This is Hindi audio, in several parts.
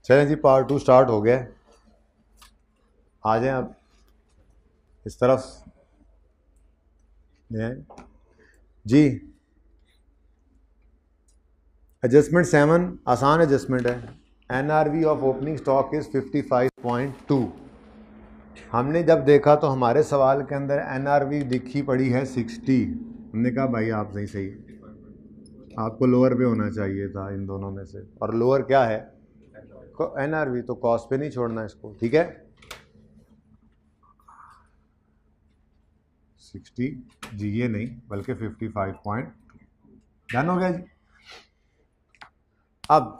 चलें जी, पार्ट 2 स्टार्ट हो गया है। आ जाएं अब इस तरफ जी। एडजस्टमेंट 7 आसान एडजस्टमेंट है। NRV of opening stock is 55.2। हमने जब देखा तो हमारे सवाल के अंदर NRV दिखी पड़ी है 60। हमने कहा भाई आप सही आपको लोअर पे होना चाहिए था इन दोनों में से, और लोअर क्या है NRV, तो कॉस्ट पे नहीं छोड़ना इसको, ठीक है। 60 जी, ये नहीं बल्कि 55 पॉइंट डन हो गया जी। अब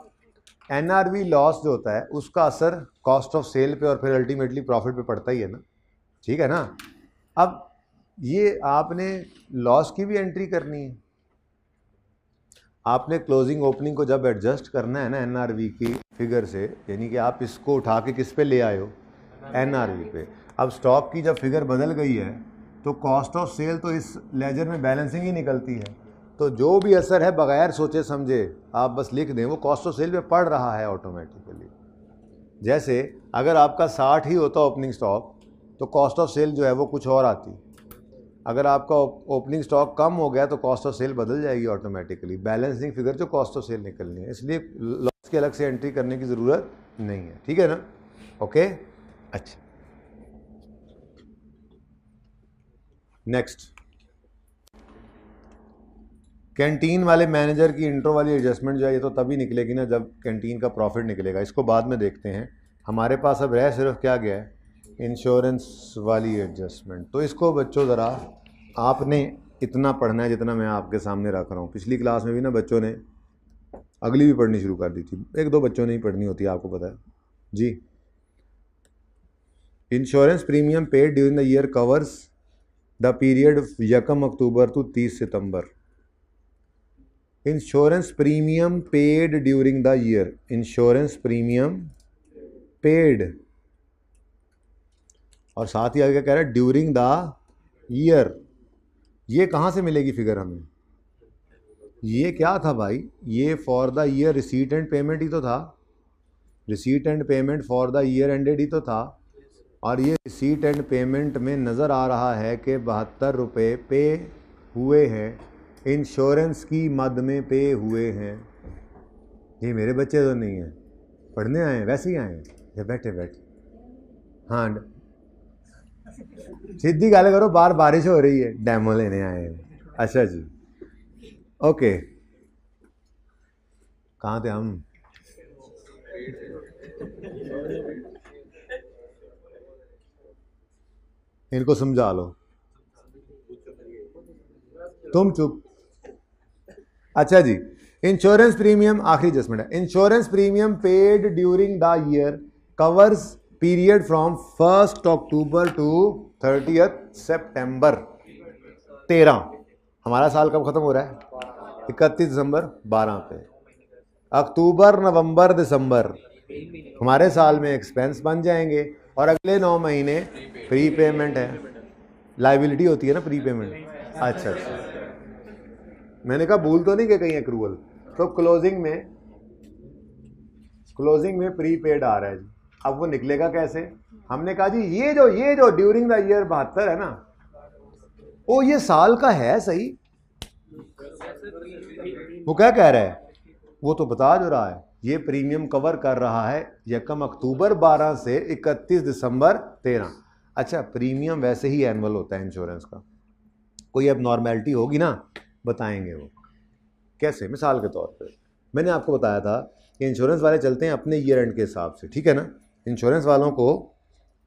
NRV लॉस जो होता है उसका असर कॉस्ट ऑफ सेल पे और फिर अल्टीमेटली प्रॉफिट पे पड़ता ही है ना, ठीक है ना। अब ये आपने लॉस की भी एंट्री करनी है। आपने क्लोजिंग ओपनिंग को जब एडजस्ट करना है ना NRV की फिगर से, यानी कि आप इसको उठा के किस पे ले आए हो, NRV पे। अब स्टॉक की जब फिगर बदल गई है तो कॉस्ट ऑफ सेल तो इस लेजर में बैलेंसिंग ही निकलती है, तो जो भी असर है बगैर सोचे समझे आप बस लिख दें, वो कॉस्ट ऑफ सेल पे पड़ रहा है ऑटोमेटिकली। जैसे अगर आपका 60 ही होता ओपनिंग स्टॉक तो कॉस्ट ऑफ सेल जो है वो कुछ और आती। अगर आपका ओपनिंग स्टॉक कम हो गया तो कॉस्ट ऑफ सेल बदल जाएगी ऑटोमेटिकली, बैलेंसिंग फिगर जो कॉस्ट ऑफ सेल निकलनी है, इसलिए लॉस की अलग से एंट्री करने की ज़रूरत नहीं है, ठीक है ना। ओके, अच्छा नेक्स्ट, कैंटीन वाले मैनेजर की इंट्रो वाली एडजस्टमेंट जो है ये तो तभी निकलेगी ना जब कैंटीन का प्रॉफिट निकलेगा, इसको बाद में देखते हैं। हमारे पास अब रह सिर्फ क्या गया है, इंश्योरेंस वाली एडजस्टमेंट। तो इसको बच्चों ज़रा आपने इतना पढ़ना है जितना मैं आपके सामने रख रहा हूँ। पिछली क्लास में भी ना बच्चों ने अगली भी पढ़नी शुरू कर दी थी, एक दो बच्चों ने ही पढ़नी होती है, आपको पता है जी। Insurance premium paid during the year covers the period 1 October to 30 September. Insurance premium paid during the year, insurance premium paid, और साथ ही आगे क्या कह रहा है, ड्यूरिंग द ईयर। ये कहाँ से मिलेगी फिगर हमें, ये क्या था भाई, ये for the year receipt and payment ही तो था, receipt and payment for the year ended ही तो था। और ये रिसीट एंड पेमेंट में नज़र आ रहा है कि 72 रुपये पे हुए हैं, इंश्योरेंस की मद में पे हुए हैं। ये मेरे बच्चे तो नहीं हैं, पढ़ने आए हैं, वैसे ही आए हैं, ये बैठे हाँ सीधी गाल करो, बाहर बारिश हो रही है, डेमो लेने आए हैं। अच्छा जी, ओके, कहाँ थे हम, इनको समझा लो, तुम चुप। अच्छा जी, इंश्योरेंस प्रीमियम आखिरी एडजस्टमेंट है। Insurance premium paid during the year covers period from 1 October to 30 September. 13 हमारा साल कब खत्म हो रहा है, 31 दिसंबर 12 पे। अक्टूबर नवंबर दिसंबर हमारे साल में एक्सपेंस बन जाएंगे, और अगले 9 महीने प्री पेमेंट है, लाइबिलिटी होती है ना प्री पेमेंट। अच्छा अच्छा, मैंने कहा भूल तो नहीं कि कहीं एक्रूवल। तो क्लोजिंग में प्री पेड आ रहा है जी। अब वो निकलेगा कैसे, हमने कहा जी ये जो ड्यूरिंग द ईयर 72 है ना, वो ये साल का है सही, वो क्या कह रहा है, वो तो बता जो रहा है, ये प्रीमियम कवर कर रहा है 1 अक्टूबर 12 से 31 दिसंबर 13। अच्छा, प्रीमियम वैसे ही एनुअल होता है इंश्योरेंस का, कोई अब नॉर्मेलिटी होगी ना, बताएंगे वो कैसे। मिसाल के तौर पे मैंने आपको बताया था कि इंश्योरेंस वाले चलते हैं अपने ईयर एंड के हिसाब से, ठीक है ना। इंश्योरेंस वालों को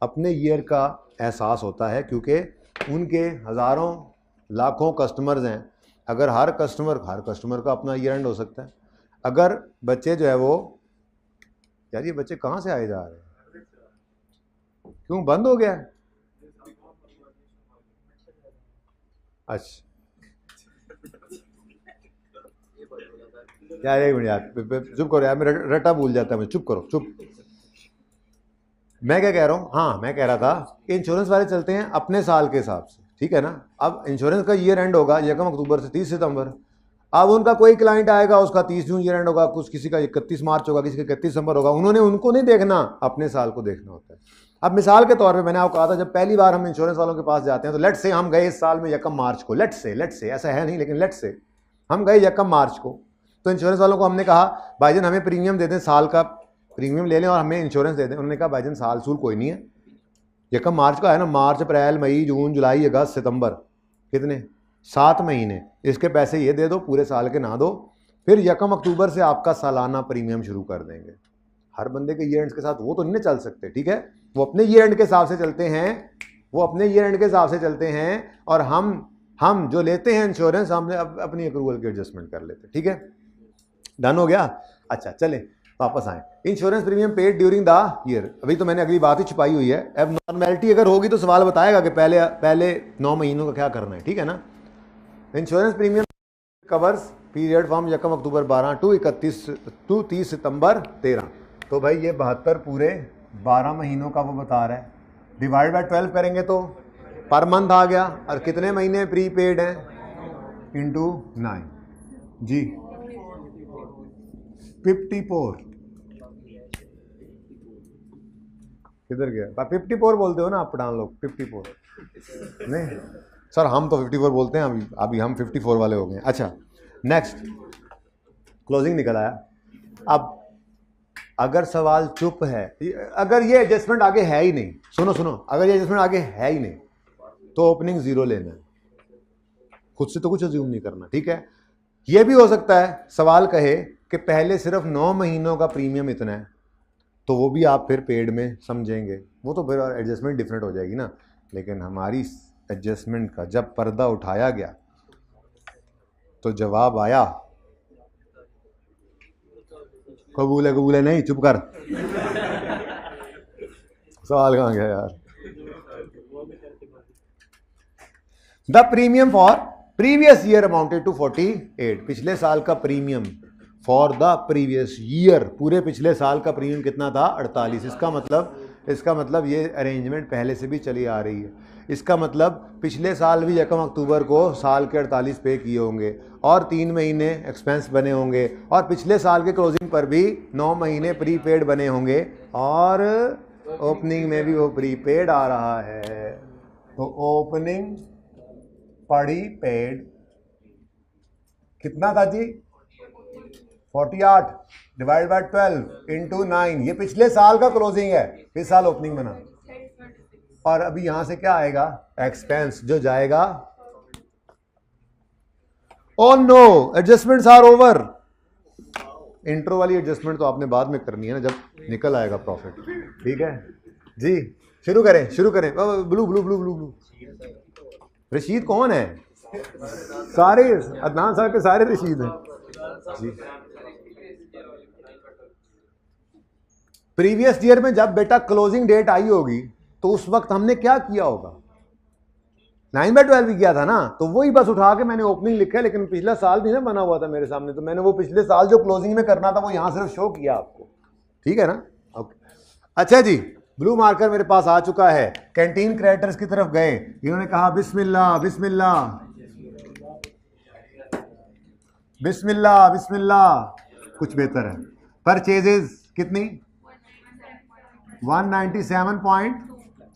अपने ईयर का एहसास होता है, क्योंकि उनके हज़ारों लाखों कस्टमर्स हैं। अगर हर कस्टमर का अपना ईयर एंड हो सकता है। अगर बच्चे जो है वो, यार ये बच्चे कहाँ से आए जा रहे हैं, क्यों बंद हो गया है, अच्छा यार एक मिनट यार, चुप करो यार, मेरा रटा भूल जाता है, मैं चुप करो चुप। मैं क्या कह रहा हूँ, हाँ मैं कह रहा था कि इंश्योरेंस वाले चलते हैं अपने साल के हिसाब से, ठीक है ना। अब इंश्योरेंस का ईयर एंड होगा 1 अक्टूबर से 30 सितंबर। अब उनका कोई क्लाइंट आएगा, उसका 30 जून ईयर एंड होगा, कुछ किसी का 31 मार्च होगा, किसी का 31 दिसंबर होगा, उन्होंने उनको नहीं देखना, अपने साल को देखना होता है। अब मिसाल के तौर पे मैंने आपको कहा था, जब पहली बार हम इंश्योरेंस वालों के पास जाते हैं तो लेट से हम गए इस साल में 1 मार्च को, लेट से ऐसा है नहीं, लेकिन लेट से हम गए 1 मार्च को, तो इंश्योरेंस वालों को हमने कहा भाईजान हमें प्रीमियम दे दें, साल का प्रीमियम ले लें और हमें इंश्योरेंस दे दें। उन्होंने कहा भाईजान साल सूल कोई नहीं है, 1 मार्च का है ना, मार्च अप्रैल मई जून जुलाई अगस्त सितंबर, कितने 7 महीने, इसके पैसे ये दे दो, पूरे साल के ना दो, फिर 1 अक्टूबर से आपका सालाना प्रीमियम शुरू कर देंगे। हर बंदे के ईयर एंड के साथ वो तो नहीं चल सकते, ठीक है, वो अपने ईयर एंड के हिसाब से चलते हैं, वो अपने ईयर एंड के हिसाब से चलते हैं, और हम जो लेते हैं इंश्योरेंस, हमने अपनी अप्रूवल की एडजस्टमेंट कर लेते हैं, ठीक है, डन हो गया। अच्छा चलें वापस आए, insurance premium paid during the year, अभी तो मैंने अगली बात ही छुपाई हुई है। अब नॉर्मेलिटी अगर होगी तो सवाल बताएगा कि पहले 9 महीनों का क्या करना है, ठीक है ना। Insurance premium covers period from 1 October 12 to 30 September 13, तो भाई ये 72 पूरे 12 महीनों का वो बता रहा है, डिवाइड बाय 12 करेंगे तो पर मंथ आ गया, और कितने महीने प्रीपेड हैं इंटू 9 जी 54, किधर गया 54 बोलते हो ना आप पठान लोग, 54 नहीं सर, हम तो 54 बोलते हैं, अभी हम 54 वाले हो गए। अच्छा नेक्स्ट, क्लोजिंग निकल आया। अब अगर सवाल चुप है, अगर ये एडजस्टमेंट आगे है ही नहीं, सुनो, अगर ये एडजस्टमेंट आगे है ही नहीं तो ओपनिंग 0 लेना है, खुद से तो कुछ अज्यूम नहीं करना, ठीक है। ये भी हो सकता है सवाल कहे कि पहले सिर्फ 9 महीनों का प्रीमियम इतना है, तो वो भी आप फिर पेड में समझेंगे, वो तो फिर एडजस्टमेंट डिफरेंट हो जाएगी ना। लेकिन हमारी एडजस्टमेंट का जब पर्दा उठाया गया तो जवाब आया, कबूल है नहीं, चुप कर सवाल कहाँ गया यार। The premium for previous year amounted to 48, पिछले साल का premium for the previous year, पूरे पिछले साल का प्रीमियम कितना था 48। इसका मतलब ये अरेंजमेंट पहले से भी चली आ रही है, इसका मतलब पिछले साल भी 1 अक्टूबर को साल के 48 पे किए होंगे और 3 महीने एक्सपेंस बने होंगे, और पिछले साल के क्लोजिंग पर भी 9 महीने प्रीपेड बने होंगे, और ओपनिंग में भी वो प्रीपेड आ रहा है। तो ओपनिंग पड़ी पेड कितना था जी 48 डिवाइड बाय 12 इंटू 9, ये पिछले साल का क्लोजिंग है, इस साल ओपनिंग बना, और अभी यहां से क्या आएगा एक्सपेंस जो जाएगा। Oh no, adjustments are over. Intro वाली एडजस्टमेंट तो आपने बाद में करनी है ना, जब निकल आएगा प्रॉफिट, ठीक है जी। शुरू करें। Blue blue blue blue blue Rashid कौन है? सारे अदनान साहब के सारे रशीद हैं जी। प्रीवियस ईयर में जब बेटा क्लोजिंग डेट आई होगी तो उस वक्त हमने क्या किया होगा, 9/12 भी किया था ना, तो वही बस उठा के मैंने ओपनिंग लिखा है, लेकिन पिछला साल भी ना बना हुआ था मेरे सामने, तो मैंने वो पिछले साल जो क्लोजिंग में करना था वो यहां सिर्फ शो किया आपको, ठीक है ना। ओके अच्छा जी, ब्लू मार्कर मेरे पास आ चुका है। कैंटीन क्रेडिटर्स की तरफ गए, इन्होंने कहा बिस्मिल्लाह बिस्मिल्लाह बिस्मिल्लाह बिस्मिल्लाह, कुछ बेहतर है। परचेजेस कितनी 197 पॉइंट,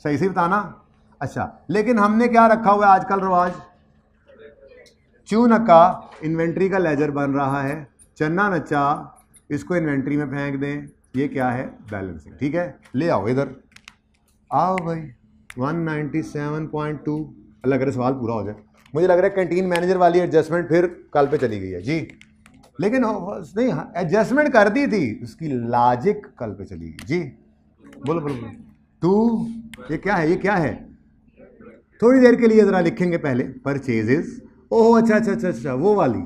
सही से बताना। अच्छा लेकिन हमने क्या रखा हुआ है आजकल रवाज, चूनक्का इन्वेंट्री का लेजर बन रहा है, चन्ना नच्चा इसको इन्वेंट्री में फेंक दें, ये क्या है बैलेंसिंग, ठीक है। ले आओ इधर आओ भाई 197.2, अल्लाह करे सवाल पूरा हो जाए। मुझे लग रहा है कैंटीन मैनेजर वाली एडजस्टमेंट फिर कल पे चली गई है जी, लेकिन नहीं एडजस्टमेंट कर दी थी, उसकी लॉजिक कल पे चली गई जी। बोलो 2, ये क्या है थोड़ी देर के लिए जरा लिखेंगे पहले परचेजेस। ओह अच्छा वो वाली,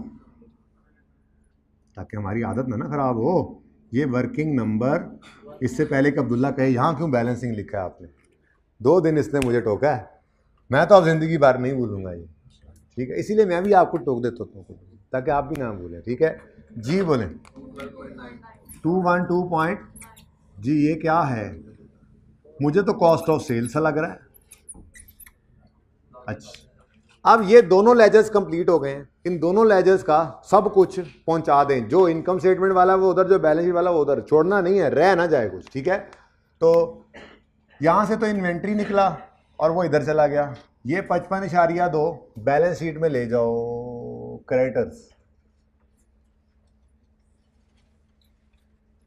ताकि हमारी आदत ना खराब हो। ये वर्किंग नंबर, इससे पहले कि अब्दुल्ला कहे यहाँ क्यों बैलेंसिंग लिखा है आपने, 2 दिन इसने मुझे टोका है, मैं तो अब जिंदगी भर नहीं भूलूंगा ये, ठीक है। इसीलिए मैं भी आपको टोक देता हूँ ताकि आप भी ना भूलें, ठीक है जी। बोलें 212 पॉइंट जी, ये क्या है, मुझे तो कॉस्ट ऑफ सेल सा लग रहा है। अच्छा अब ये दोनों लेजर्स कंप्लीट हो गए हैं, इन दोनों लेजर्स का सब कुछ पहुंचा दें, जो इनकम स्टेटमेंट वाला वो उधर, जो बैलेंस शीट वाला वो उधर, छोड़ना नहीं है, रह ना जाए कुछ, ठीक है। तो यहां से तो इन्वेंट्री निकला और वो इधर चला गया, ये 55.2 बैलेंस शीट में ले जाओ क्रेडिटर्स,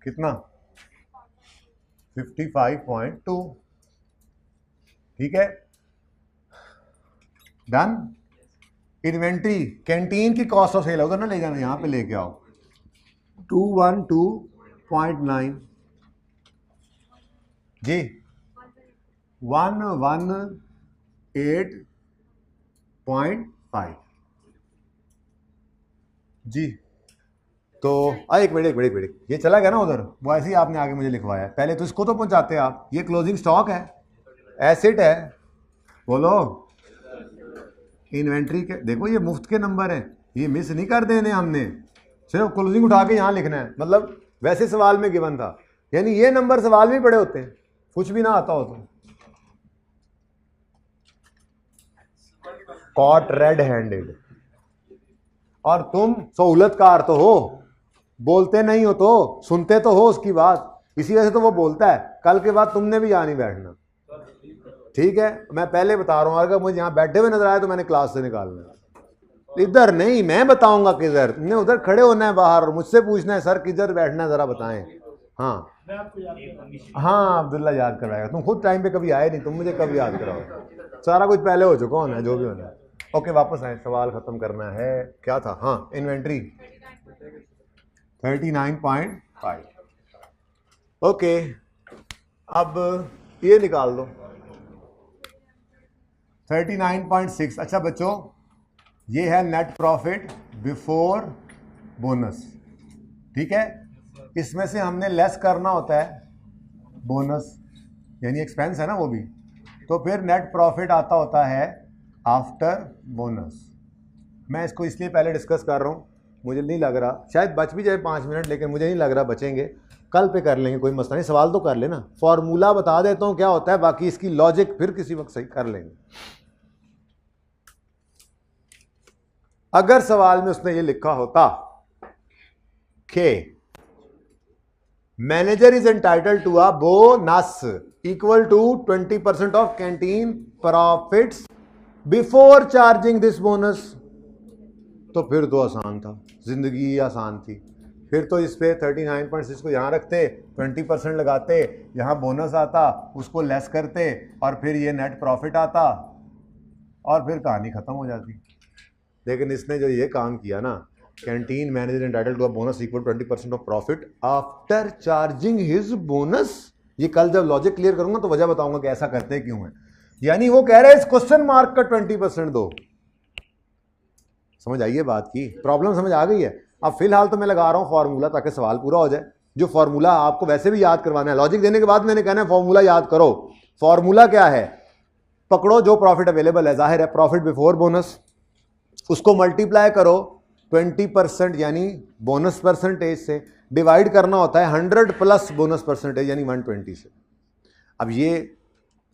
कितना 55.2, ठीक है, डन। इन्वेंट्री कैंटीन की कॉस्ट ऑफ सेल उधर ना ले जाना, यहां पे लेके आओ 212.9 जी, 118.5 जी। तो एक मिनट, ये चला गया ना उधर, वो ऐसे ही आपने आगे मुझे लिखवाया है, पहले तो इसको तो पहुंचाते आप, ये क्लोजिंग स्टॉक है, एसेट है, बोलो इन्वेंट्री के, देखो ये मुफ्त के नंबर हैं, ये मिस नहीं कर देने हमने, सिर्फ क्लोजिंग उठा के यहाँ लिखना है, मतलब वैसे सवाल में गिवन था, यानी ये नंबर सवाल में पड़े होते हैं, कुछ भी ना आता हो तो। कॉट रेड हैंडेड, और तुम सहूलतकार तो हो, बोलते नहीं हो तो सुनते तो हो उसकी बात, इसी वजह से तो वो बोलता है, कल के बाद तुमने भी यहाँ नहीं बैठना, ठीक है। मैं पहले बता रहा हूँ, अगर मुझे यहाँ बैठे हुए नजर आए तो मैंने क्लास से निकालना है, इधर नहीं, मैं बताऊंगा किधर, तुमने उधर खड़े होना है बाहर और मुझसे पूछना है सर किधर बैठना है, जरा बताएं। हाँ हाँ, अब्दुल्ला याद करवाएगा, तुम खुद टाइम पे कभी आए नहीं, तुम मुझे कभी याद कराओ, सारा कुछ पहले हो चुका होना है, जो भी होना है। ओके, वापस आए, सवाल खत्म करना है, क्या था, हाँ इन्वेंट्री 39.5, ओके, अब ये निकाल दो 39.6। अच्छा बच्चों, ये है नेट प्रॉफिट बिफोर बोनस, ठीक है, इसमें से हमने लेस करना होता है बोनस, यानी एक्सपेंस है ना वो भी, तो फिर नेट प्रॉफिट आता होता है आफ्टर बोनस। मैं इसको इसलिए पहले डिस्कस कर रहा हूँ, मुझे नहीं लग रहा, शायद बच भी जाए 5 मिनट, लेकिन मुझे नहीं लग रहा बचेंगे, कल पे कर लेंगे, कोई मसला नहीं, सवाल तो कर लेना, फॉर्मूला बता देता हूँ क्या होता है, बाकी इसकी लॉजिक फिर किसी वक्त सही कर लेंगे। अगर सवाल में उसने ये लिखा होता कि manager is entitled to a bonus equal to 20% of canteen profits before charging this bonus, तो फिर तो आसान था, जिंदगी आसान थी, फिर तो इस पे 39.6 को यहाँ रखते, 20% लगाते, यहाँ बोनस आता, उसको लेस करते, और फिर ये नेट प्रॉफिट आता, और फिर कहानी खत्म हो जाती। लेकिन इसने जो ये काम किया ना, canteen manager entitled to a bonus equal 20% of profit after charging his bonus, ये कल जब लॉजिक क्लियर करूंगा तो वजह बताऊंगा कि ऐसा करते क्यों है, यानी वो कह रहे हैं इस क्वेश्चन मार्क का 20% दो। समझ आइए बात की, प्रॉब्लम समझ आ गई है। अब फिलहाल तो मैं लगा रहा हूं फॉर्मूला ताकि सवाल पूरा हो जाए, जो फॉर्मूला आपको वैसे भी याद करवाना है, लॉजिक देने के बाद मैंने कहना है फॉर्मूला याद करो। फॉर्मूला क्या है, पकड़ो जो प्रॉफिट अवेलेबल है, जाहिर है प्रॉफिट बिफोर बोनस, उसको मल्टीप्लाई करो 20% यानी बोनस परसेंटेज से, डिवाइड करना होता है 100 प्लस बोनस परसेंटेज यानी 120 से। अब ये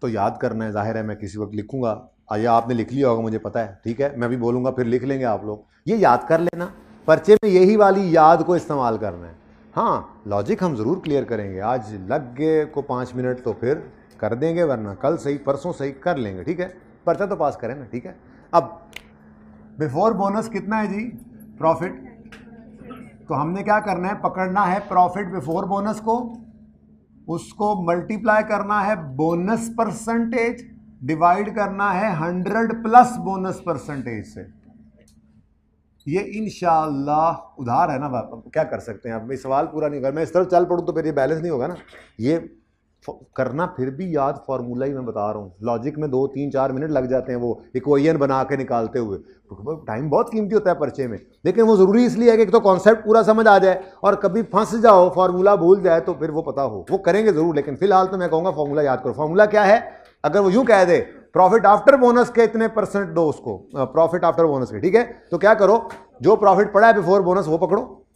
तो याद करना है, जाहिर है मैं किसी वक्त लिखूंगा, या आपने लिख लिया होगा मुझे पता है, ठीक है, मैं भी बोलूंगा फिर लिख लेंगे आप लोग, ये याद कर लेना, पर्चे में यही वाली याद को इस्तेमाल करना है। हाँ लॉजिक हम ज़रूर क्लियर करेंगे, आज लग गए को 5 मिनट तो फिर कर देंगे, वरना कल सही परसों सही कर लेंगे, ठीक है, पर्चा तो पास करें ना, ठीक है। अब बिफोर बोनस कितना है जी, प्रॉफिट, तो हमने क्या करना है, पकड़ना है प्रॉफिट बिफोर बोनस को, उसको मल्टीप्लाई करना है बोनस परसेंटेज, डिवाइड करना है 100 प्लस बोनस परसेंटेज से। ये इंशाअल्लाह उधार है ना, क्या कर सकते हैं, अब मैं सवाल पूरा नहीं कर, मैं इस तरफ चल पड़ूँ तो फिर ये बैलेंस नहीं होगा ना, ये करना फिर भी याद फॉर्मूला ही मैं बता रहा हूँ, लॉजिक में 2 3 4 मिनट लग जाते हैं वो इक्वेशन बना के निकालते हुए, टाइम बहुत कीमती होता है पर्चे में, लेकिन वो ज़रूरी इसलिए है कि तो कॉन्सेप्ट पूरा समझ आ जाए, और कभी फंस जाओ फॉर्मूला भूल जाए तो फिर वो पता हो, वो करेंगे ज़रूर, लेकिन फिलहाल तो मैं कहूँगा फॉर्मूला याद करो। फॉर्मूला क्या है, अगर वो यूँ कह दे प्रॉफिट आफ्टर बोनस के इतने % दो उसको, प्रॉफिट आफ्टर बोनस के, ठीक है, तो क्या करो, जो प्रॉफिट पड़ा है बिफोर बोनस वो पकड़ो,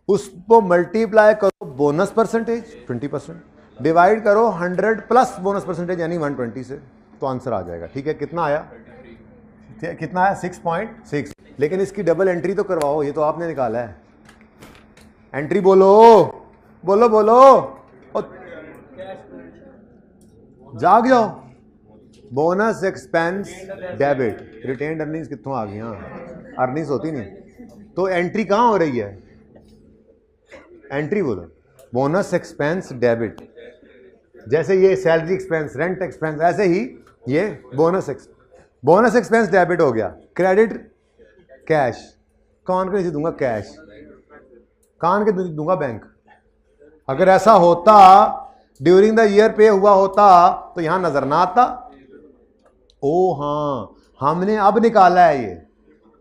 उसको मल्टीप्लाई करो बोनस परसेंटेज 20%, डिवाइड करो 100 प्लस बोनस परसेंटेज यानी 120 से, तो आंसर आ जाएगा, ठीक है, कितना आया कितना है 6.6, लेकिन इसकी डबल एंट्री तो करवाओ, ये तो आपने निकाला है। एंट्री बोलो बोलो बोलो, जाग जाओ। Bonus expense debit, retained earnings कितों आ गई? अर्निंग्स होती नहीं तो एंट्री कहाँ हो रही है? एंट्री बोलो, बोनस एक्सपेंस डेबिट। जैसे ये सैलरी एक्सपेंस, रेंट एक्सपेंस, ऐसे ही ये बोनस एक्सपेंस डेबिट हो गया। क्रेडिट कैश, कौन के नीचे दूंगा? कैश। कान के नीचे दूंगा? बैंक। अगर ऐसा होता ड्यूरिंग द ईयर पे हुआ होता तो यहां नजर ना आता। ओ हाँ, हमने अब निकाला है ये,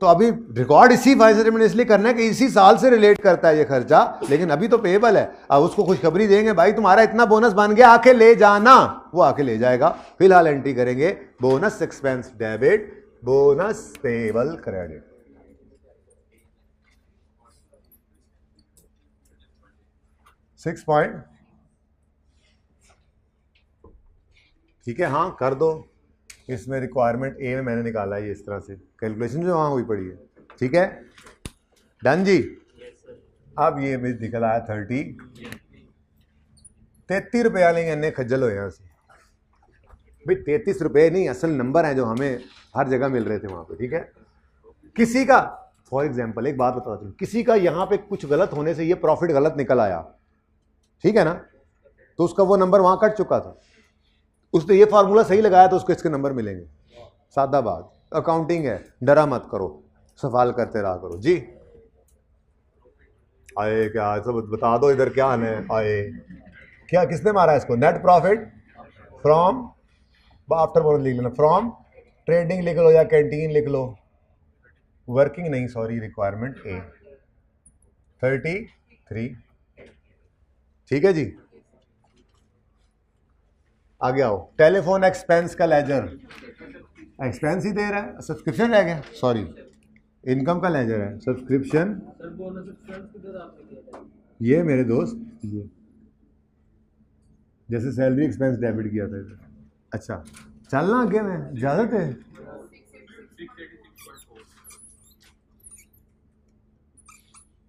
तो अभी रिकॉर्ड इसी फाइल में इसलिए करना है कि इसी साल से रिलेट करता है ये खर्चा, लेकिन अभी तो पेएबल है। अब उसको खुशखबरी देंगे, भाई तुम्हारा इतना बोनस बन गया, आके ले जाना। वो आके ले जाएगा। फिलहाल एंट्री करेंगे bonus expense debit, bonus payable credit. ठीक है, हाँ कर दो। इसमें रिक्वायरमेंट ए में मैंने निकाला है ये इस तरह से, कैलकुलेशन जो वहाँ हुई पड़ी है। ठीक है, डन जी। अब ये भी निकल आया 33 रुपया लेंगे। इन्ने खज्जल हो यहाँ से भाई, 33 रुपये नहीं, असल नंबर हैं जो हमें हर जगह मिल रहे थे वहाँ पे। ठीक है, किसी का फॉर एग्जाम्पल एक बात बताता हूँ, किसी का यहाँ पे कुछ गलत होने से ये प्रॉफिट गलत निकल आया, ठीक है ना, तो उसका वो नंबर वहाँ कट चुका था। उसने ये फार्मूला सही लगाया तो उसको इसके नंबर मिलेंगे। सादा बात, अकाउंटिंग है, डरा मत करो, सवाल करते रहा करो जी। आए क्या सब बता दो, इधर क्या है? आए क्या, किसने मारा इसको? Net profit from, after bonus लिख लेना, फ्रॉम ट्रेडिंग लिख लो या कैंटीन लिख लो। वर्किंग नहीं, सॉरी, रिक्वायरमेंट ए 33। ठीक है जी, आगे आओ। टेलीफोन एक्सपेंस का लेजर, एक्सपेंस ही दे रहा है, सब्सक्रिप्शन रह गया, सॉरी इनकम का लेजर है, सब्सक्रिप्शन। ये मेरे दोस्त, ये जैसे सैलरी एक्सपेंस डेबिट किया था। अच्छा चलना आगे में, इजाजत है?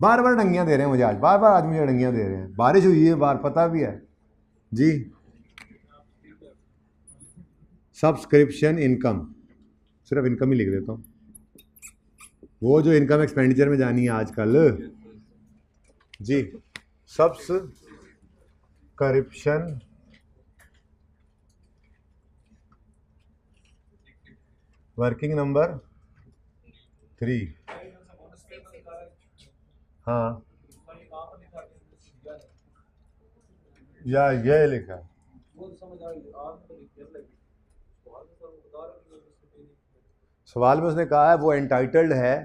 बार बार डंगियां दे रहे हैं मुझे आज, बार बार आज मुझे डंगियां दे रहे हैं। बारिश हुई है बार, पता भी है जी। सब्सक्रिप्शन इनकम, सिर्फ इनकम ही लिख देता हूँ, वो जो इनकम एक्सपेंडिचर में जानी है आजकल जी। सब्सक्रिप्शन वर्किंग नंबर 3, हाँ या ये लिखा, सवाल में उसने कहा है वो एंटाइटल्ड है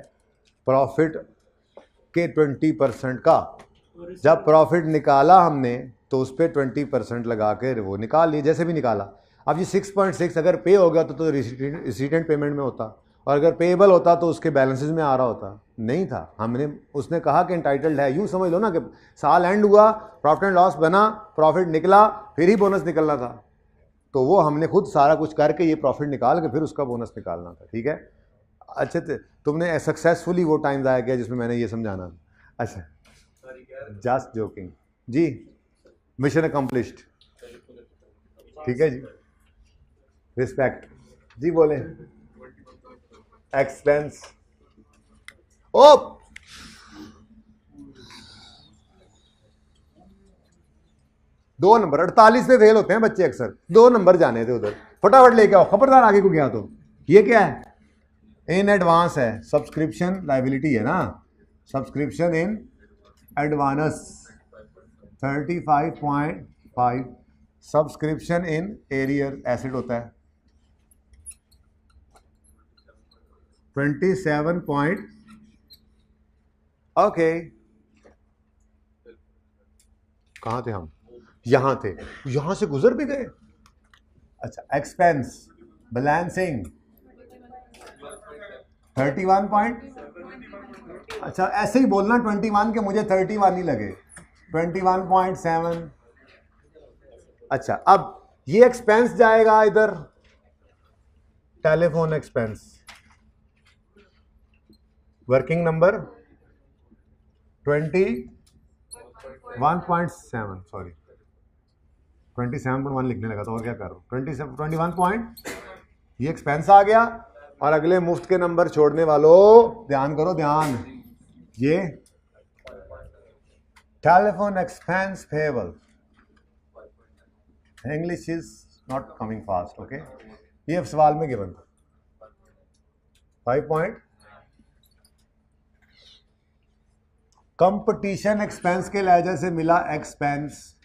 प्रॉफिट के 20% का। जब प्रॉफिट निकाला हमने तो उस पर 20% लगा के वो निकाल लिए, जैसे भी निकाला। अब ये 6.6 अगर पे हो गया तो रिसीटेंट पेमेंट में होता, और अगर पेएबल होता तो उसके बैलेंसेस में आ रहा होता। नहीं था, हमने उसने कहा कि एंटाइटल्ड है, यूँ समझ लो ना कि साल एंड हुआ, प्रॉफिट एंड लॉस बना, प्रॉफिट निकला, फिर ही बोनस निकलना था, तो वो हमने खुद सारा कुछ करके ये प्रॉफिट निकाल के फिर उसका बोनस निकालना था। ठीक है, अच्छे तुमने सक्सेसफुली वो टाइम ज़ाया किया जिसमें मैंने ये समझाना था। अच्छा जस्ट जोकिंग जी, मिशन अकम्प्लिश्ड। ठीक है जी, रिस्पेक्ट जी। बोले एक्सपेंस, ओ 2 नंबर 48 पे फेल होते हैं बच्चे अक्सर। 2 नंबर जाने थे उधर, फटाफट लेके आओ, खबरदार आगे को गया तो। ये क्या है? इन एडवांस है, सब्सक्रिप्शन लाइबिलिटी है ना, subscription in advance 35.5, subscription in arrear acid होता है 27 ओके। कहाँ थे हम? यहां थे, यहां से गुजर भी गए। अच्छा एक्सपेंस बैलेंसिंग 31 पॉइंट, अच्छा ऐसे ही बोलना 21 के, मुझे 31 ही लगे, 21.7। अच्छा अब ये एक्सपेंस जाएगा इधर telephone expense, working number 21.7, sorry 27.1 लिखने लगा था और क्या कर रहा हूँ, 21 पॉइंट, ये एक्सपेंस आ गया। और अगले मुफ्त के नंबर छोड़ने वालों ध्यान करो, ध्यान, ये telephone expense payable, English is not coming fast, okay. ये सवाल में गिवन था 5 पॉइंट। कंपटीशन एक्सपेंस के लहजे से मिला एक्सपेंस,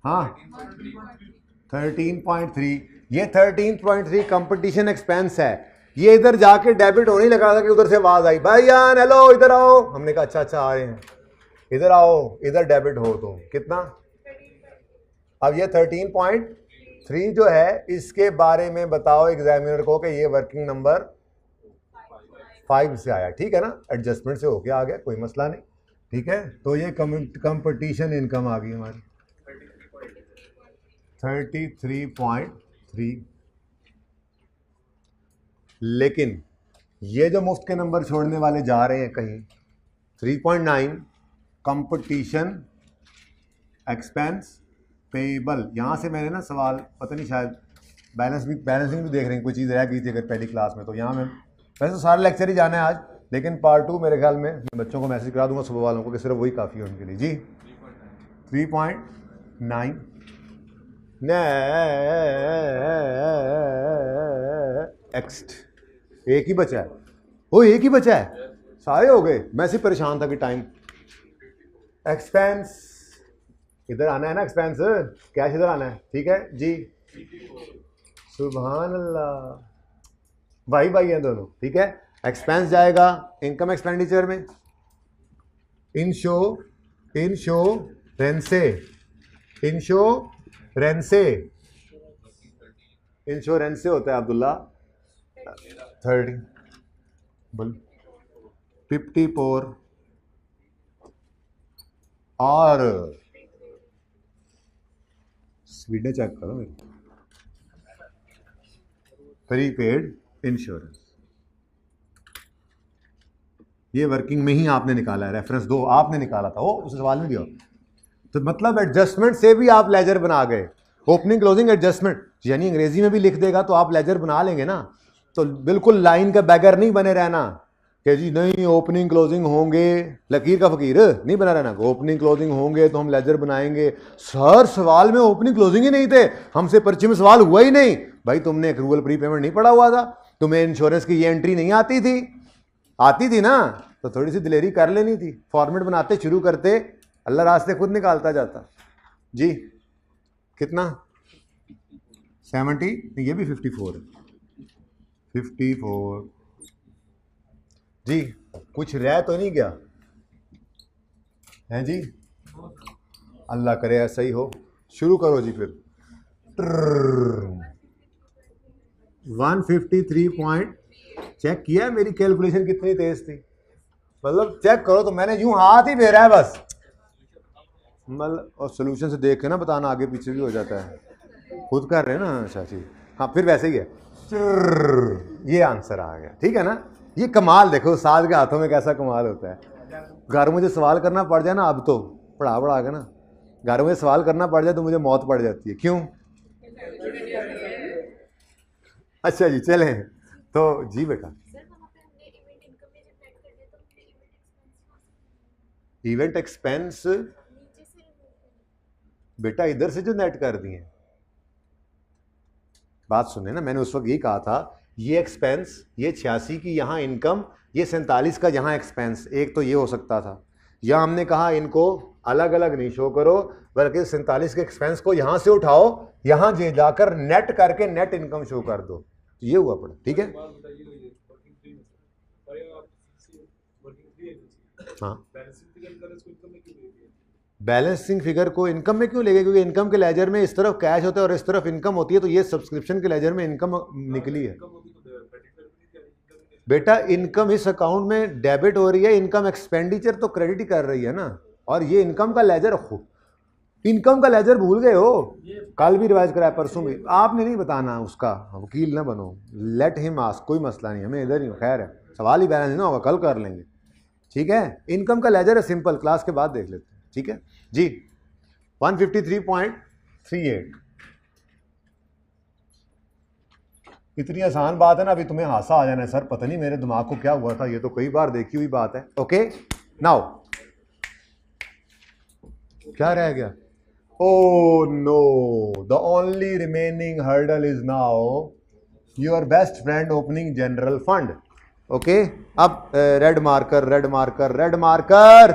हाँ 13.3, ये 13.3 कंपटीशन एक्सपेंस है। ये इधर जाके डेबिट होने लगा था कि उधर से आवाज आई, भाईयान हेलो इधर आओ। हमने कहा अच्छा आ रहे हैं, इधर आओ, इधर डेबिट हो तो कितना। अब ये 13.3 जो है, इसके बारे में बताओ एग्जामिनर को कि ये वर्किंग नंबर 5 से आया, ठीक है ना, एडजस्टमेंट से होके आ गया, कोई मसला नहीं, ठीक है। तो ये कंपटीशन इनकम आ गई हमारी 33.3। लेकिन ये जो मुफ्त के नंबर छोड़ने वाले जा रहे हैं कहीं 3.9 कंपटीशन एक्सपेंस पेएबल, यहाँ से मैंने ना सवाल पता नहीं शायद बैलेंसिंग भी देख रहे हैं, कोई चीज़ रह गई थी अगर पहली क्लास में, तो यहाँ में वैसे तो सारे लेक्चर ही जाना है आज, लेकिन पार्ट 2 मेरे ख्याल में बच्चों को मैसेज करा दूंगा सुबह वालों को कि सिर्फ वही काफ़ी है उनके लिए जी। 3.9 नेक्स्ट, एक ही बचा है, वो एक ही बचा है, सारे हो गए, मैं सिर्फ परेशान था कि टाइम। एक्सपेंस इधर आना है ना, एक्सपेंस कैश इधर आना है, ठीक है जी, सुभान अल्लाह, भाई भाई हैं दोनों, ठीक है। एक्सपेंस जाएगा इनकम एक्सपेंडिचर में, इंश्योरेंस होता है अब्दुल्ला 30 बोल 54 और स्पीडें चेक करो मेरी, प्रीपेड इंश्योरेंस, ये वर्किंग में ही आपने निकाला है, रेफरेंस 2 आपने निकाला था, वो उस सवाल में दिया। तो मतलब एडजस्टमेंट से भी आप लेजर बना गए, ओपनिंग क्लोजिंग एडजस्टमेंट, यानी अंग्रेजी में भी लिख देगा तो आप लेजर बना लेंगे ना। तो बिल्कुल लाइन का बैगर नहीं बने रहना कि जी नहीं ओपनिंग क्लोजिंग होंगे, लकीर का फकीर नहीं बना रहना, ओपनिंग क्लोजिंग होंगे तो हम लेजर बनाएंगे। सर सवाल में ओपनिंग क्लोजिंग ही नहीं थे, हमसे पर्ची में सवाल हुआ ही नहीं। भाई तुमने एक्रूवल प्री पेमेंट नहीं पढ़ा हुआ था, तुम्हें इंश्योरेंस की ये एंट्री नहीं आती थी ना, तो थोड़ी सी दिलेरी कर लेनी थी, फॉर्मेट बनाते शुरू करते, अल्लाह रास्ते खुद निकालता जाता जी। कितना 70, ये भी 54 है, 54 जी। कुछ रह तो नहीं गया है जी, अल्लाह करे ऐसा ही हो। शुरू करो जी फिर। 153 पॉइंट, चेक किया मेरी कैलकुलेशन कितनी तेज थी, मतलब चेक करो तो मैंने यूं हाथ ही फेरा है बस, मतलब और सोल्यूशन से देख के ना बताना आगे पीछे भी हो जाता है, खुद कर रहे हैं ना चाची, हाँ फिर वैसे ही है, ये आंसर आ गया, ठीक है ना। ये कमाल देखो उस्ताद के हाथों में कैसा कमाल होता है। घर मुझे सवाल करना पड़ जाए ना, अब तो पढ़ा के ना, घर में सवाल करना पड़ जाए तो मुझे मौत पड़ जाती है, क्यों। अच्छा जी चलें, तो जी बेटा इवेंट एक्सपेंस बेटा इधर से जो नेट कर दिए, बात सुने ना, मैंने उस वक्त यही कहा था, ये एक्सपेंस, ये 86 की यहाँ इनकम, ये 47 का यहाँ एक्सपेंस, एक तो ये हो सकता था, या हमने कहा इनको अलग अलग नहीं शो करो, बल्कि 47 के एक्सपेंस को यहाँ से उठाओ, यहाँ जे जाकर नेट करके नेट इनकम शो कर दो, तो ये हुआ पड़ा, ठीक है। हाँ बैलेंसिंग फिगर को इनकम में क्यों ले गए, क्योंकि इनकम के लेजर में इस तरफ कैश होता है और इस तरफ इनकम होती है, तो ये सब्सक्रिप्शन के लेजर में इनकम निकली है बेटा। इनकम इस अकाउंट में डेबिट हो रही है, इनकम एक्सपेंडिचर तो क्रेडिट ही कर रही है ना, और ये इनकम का लेजर, इनकम का लेजर भूल गए हो, कल भी रिवाइज कराया, परसों भी, आपने नहीं बताना, उसका वकील ना बनो, लेट हिम आस्क, कोई मसला नहीं, हमें इधर ही खैर है। सवाल ही बैलेंस ना होगा, कल कर लेंगे, ठीक है। इनकम का लेजर है सिंपल, क्लास के बाद देख लेते हैं, ठीक है जी। 153.38, इतनी आसान बात है ना, अभी तुम्हें हासा आ जाना है सर पता नहीं मेरे दिमाग को क्या हुआ था, ये तो कई बार देखी हुई बात है। ओके नाउ क्या रह गया? Oh no, the only remaining hurdle is now your best friend opening general fund. Okay अब red marker, red marker, red marker,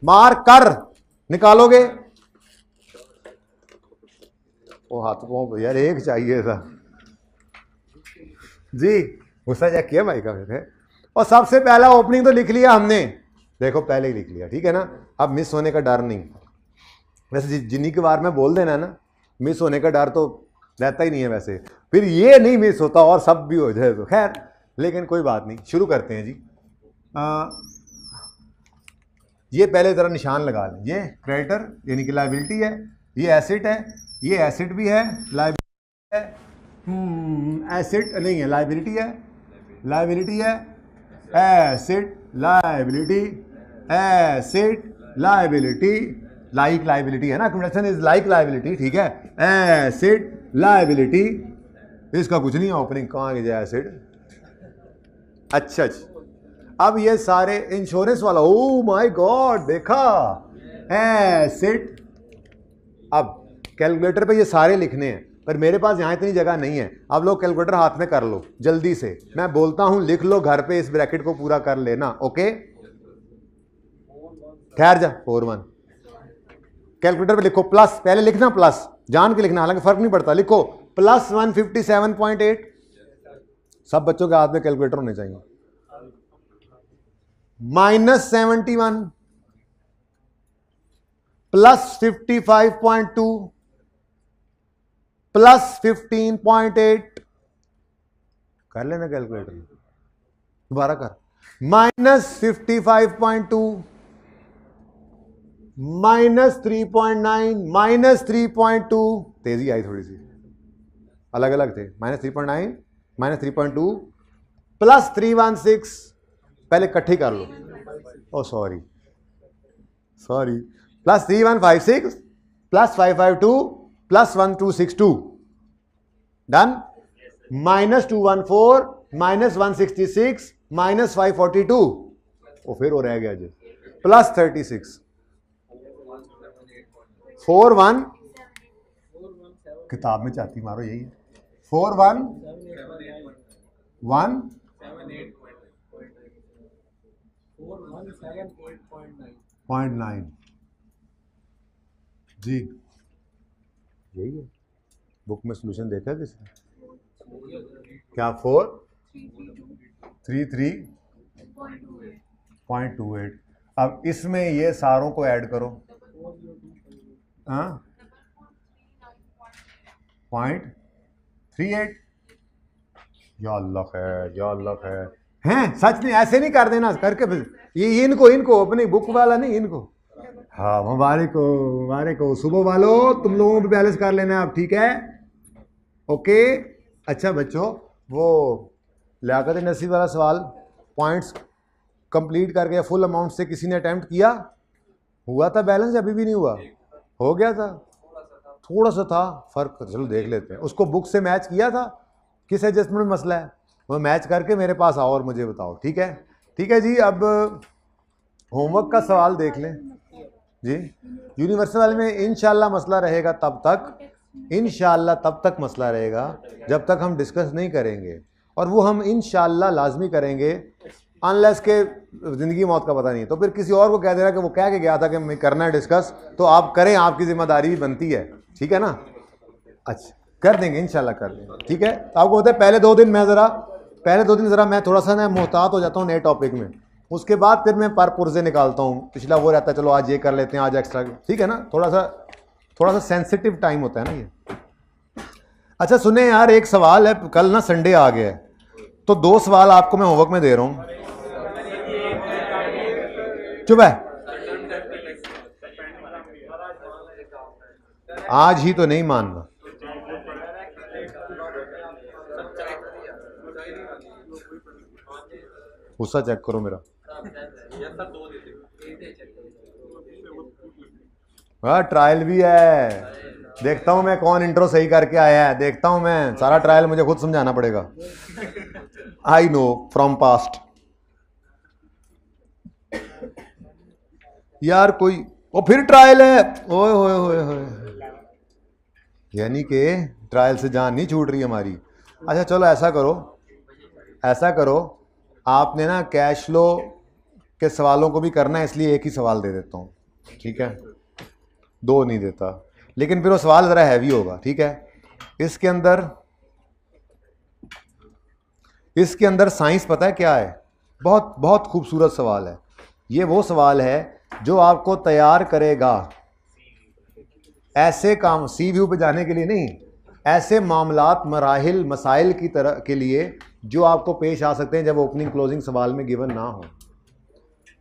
marker निकालोगे। ओ हाथ पाँव यार, एक चाहिए था जी, गुस्सा चेक किया भाई का फिर। और सबसे पहला ओपनिंग तो लिख लिया हमने, देखो पहले ही लिख लिया, ठीक है ना। अब मिस होने का डर नहीं, वैसे जिन्हीं के बार में बोल देना ना, मिस होने का डर तो रहता ही नहीं है वैसे, फिर ये नहीं मिस होता और सब भी हो जाए तो खैर, लेकिन कोई बात नहीं, शुरू करते हैं जी। ये पहले ज़रा निशान लगा लें, ये क्रेडिटर यानी कि लायबिलिटी है, ये एसेट है, ये एसेट भी है, लायबिलिटी है, एसेट नहीं है, लायबिलिटी है, लायबिलिटी है, asset liability, asset liability, like liability है ना, कंडक्शन इज लाइक लायबिलिटी, ठीक है। एसेट लायबिलिटी, इसका कुछ नहीं है ओपनिंग, कहाँ गया एसेट। अच्छा अच्छा, अब ये सारे इंश्योरेंस वाला, ओ माय गॉड देखा, एसेट। अब कैलकुलेटर पे ये सारे लिखने हैं, पर मेरे पास यहां इतनी जगह नहीं है। अब लोग कैलकुलेटर हाथ में कर लो जल्दी से, मैं बोलता हूं लिख लो घर पे, इस ब्रैकेट को पूरा कर लेना। ओके ठहर जा, 4-1 कैलकुलेटर पे लिखो, प्लस पहले लिखना, प्लस जान के लिखना, हालांकि फर्क नहीं पड़ता, लिखो प्लस 157.8। सब बच्चों के हाथ में कैलकुलेटर होने चाहिए। -71 प्लस 55.2 प्लस 15.8, कर लेना कैलकुलेटर, दोबारा कर, -55.2 -3.9 -3.2, तेजी आई थोड़ी सी, अलग अलग थे, -3.9 -3.2 प्लस 316, पहले इकट्ठी कर लो, oh sorry plus 3156 plus 552 plus 1262, done, -214 -166 -542, वो फिर वो रह गया जी, प्लस 36 41, किताब में चाहती मारो यही है, 411.9 जी, यही है। बुक में सोल्यूशन देखा किसने? क्या 433.28। अब इसमें ये सारों को ऐड करो, हाँ 0.38, या अल्लाह खैर, या अल्लाह खैर, हैं सच नहीं, ऐसे नहीं कर देना करके, ये इनको अपनी बुक वाला नहीं, इनको हाँ मुबारक हो सुबह वालों, तुम लोगों को बैलेंस कर लेना आप, ठीक है ओके। अच्छा बच्चों, वो लियाकत नसीब वाला सवाल पॉइंट्स कंप्लीट करके फुल अमाउंट से किसी ने अटेम्प्ट किया? हुआ था बैलेंस, अभी भी नहीं हुआ? हो गया था, थोड़ा सा था फर्क, चलो देख लेते हैं। उसको बुक से मैच किया था, किस एडजस्टमेंट में मसला है, वो मैच करके मेरे पास आओ और मुझे बताओ, ठीक है जी। अब होमवर्क का सवाल देख लें जी। यूनिवर्सल वाले में इंशाल्लाह मसला रहेगा तब तक, इंशाल्लाह तब तक मसला रहेगा जब तक हम डिस्कस नहीं करेंगे, और वो हम इंशाल्लाह लाजमी करेंगे, अनलेस के ज़िंदगी मौत का पता नहीं। तो फिर किसी और को कह देना कि वो कह के गया था कि मैं करना है डिस्कस, तो आप करें, आपकी जिम्मेदारी भी बनती है, ठीक है ना। अच्छा कर देंगे इंशाल्लाह, कर देंगे, ठीक है। तो आपको होता है पहले दो दिन मैं थोड़ा सा ना मोहतात हो जाता हूँ नए टॉपिक में, उसके बाद फिर मैं पर पुर्जे निकालता हूँ, पिछला वो रहता है चलो आज ये कर लेते हैं, आज एक्स्ट्रा, ठीक है ना। थोड़ा सा सेंसिटिव टाइम होता है ना ये। अच्छा सुने यार, एक सवाल है, कल ना संडे आ गया है, तो 2 सवाल आपको मैं होमवर्क में दे रहा हूँ। चुप है, आज ही तो नहीं मानना, गुस्सा चेक करो मेरा। हाँ ट्रायल भी है, देखता हूँ मैं कौन इंट्रो सही करके आया है, देखता हूँ मैं, सारा ट्रायल मुझे खुद समझाना पड़ेगा। I know from past. यार कोई वो फिर ट्रायल है, ओए होए होए होए, यानी कि ट्रायल से जान नहीं छूट रही हमारी। अच्छा चलो ऐसा करो, ऐसा करो, आपने ना कैश फ्लो के सवालों को भी करना है, इसलिए एक ही सवाल दे देता हूँ, ठीक है, दो नहीं देता, लेकिन फिर वो सवाल ज़रा हैवी होगा, ठीक है। इसके अंदर साइंस पता है क्या है, बहुत बहुत खूबसूरत सवाल है ये। वो सवाल है जो आपको तैयार करेगा ऐसे काम, सी व्यू पे जाने के लिए नहीं, ऐसे मामलात, मराहिल, मसाइल की तरह के लिए जो आपको पेश आ सकते हैं जब ओपनिंग क्लोजिंग सवाल में गिवन ना हो।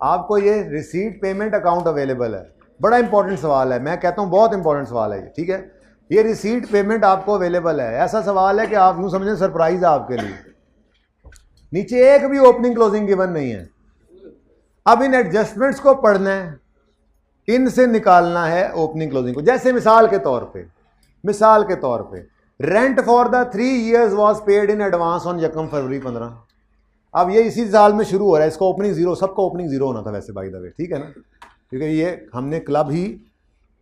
आपको ये रिसीट पेमेंट अकाउंट अवेलेबल है, बड़ा इंपॉर्टेंट सवाल है, मैं कहता हूँ बहुत इंपॉर्टेंट सवाल है ये, ठीक है। ये रिसीट पेमेंट आपको अवेलेबल है, ऐसा सवाल है कि आप यूँ समझें सरप्राइज है आपके लिए। नीचे एक भी ओपनिंग क्लोजिंग गिवन नहीं है। अब इन एडजस्टमेंट्स को पढ़ना है, इनसे निकालना है ओपनिंग क्लोजिंग को। जैसे मिसाल के तौर पे rent for the 3 years was paid in advance on यकम फरवरी 15। अब ये इसी साल में शुरू हो रहा है, इसका ओपनिंग जीरो, सबका ओपनिंग जीरो होना था वैसे बाय द वे, ठीक है ना, क्योंकि ये हमने क्लब ही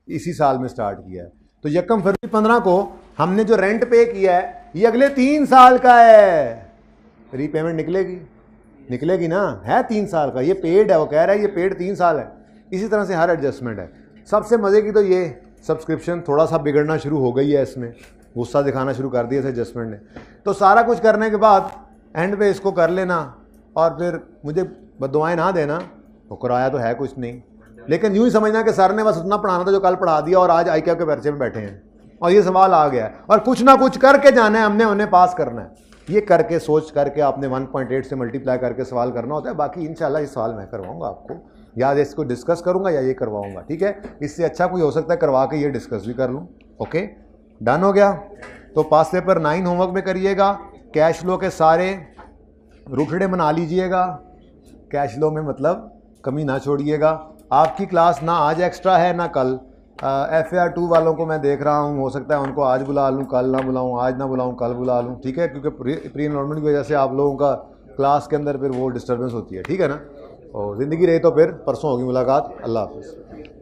इसी साल में स्टार्ट किया है। तो यकम फरवरी 15 को हमने जो रेंट पे किया है ये अगले 3 साल का है, रीपेमेंट निकलेगी ना, है 3 साल का, ये पेड है, वो कह रहा है ये पेड 3 साल है। इसी तरह से हर एडजस्टमेंट है। सबसे मज़े की तो ये सब्सक्रिप्शन थोड़ा सा बिगड़ना शुरू हो गई है, इसमें गुस्सा दिखाना शुरू कर दिया इस एडजस्टमेंट ने। तो सारा कुछ करने के बाद एंड पे इसको कर लेना और फिर मुझे बददुआएं ना देना, तो किराया तो है कुछ नहीं, लेकिन यूँ ही समझना कि सर ने बस उतना पढ़ाना था जो कल पढ़ा दिया और आज ICAP के पर्चे में बैठे हैं और ये सवाल आ गया है और कुछ ना कुछ करके जाना है, हमने उन्हें पास करना है। ये करके सोच करके आपने 1.8 से मल्टीप्लाई करके सवाल करना होता है। बाकी इंशाल्लाह ये सवाल मैं करवाऊंगा आपको, या इसको डिस्कस करूंगा या ये करवाऊंगा, ठीक है। इससे अच्छा कोई हो सकता है करवा के ये डिस्कस भी कर लूँ। ओके डन हो गया। तो पास पेपर 9 होमवर्क में करिएगा, कैश फ्लो के सारे रूठड़े बना लीजिएगा, कैश फ्लो में मतलब कमी ना छोड़िएगा। आपकी क्लास ना आज एक्स्ट्रा है ना कल। FAR 2 वालों को मैं देख रहा हूँ, हो सकता है उनको आज बुला लूँ, कल ना बुलाऊँ, आज ना बुलाऊँ कल बुला लूँ, ठीक है, क्योंकि प्री एनरोलमेंट की वजह से आप लोगों का क्लास के अंदर फिर वो डिस्टर्बेंस होती है, ठीक है ना। और ज़िंदगी रही तो फिर परसों होगी मुलाकात। अल्लाह हाफ़िज़।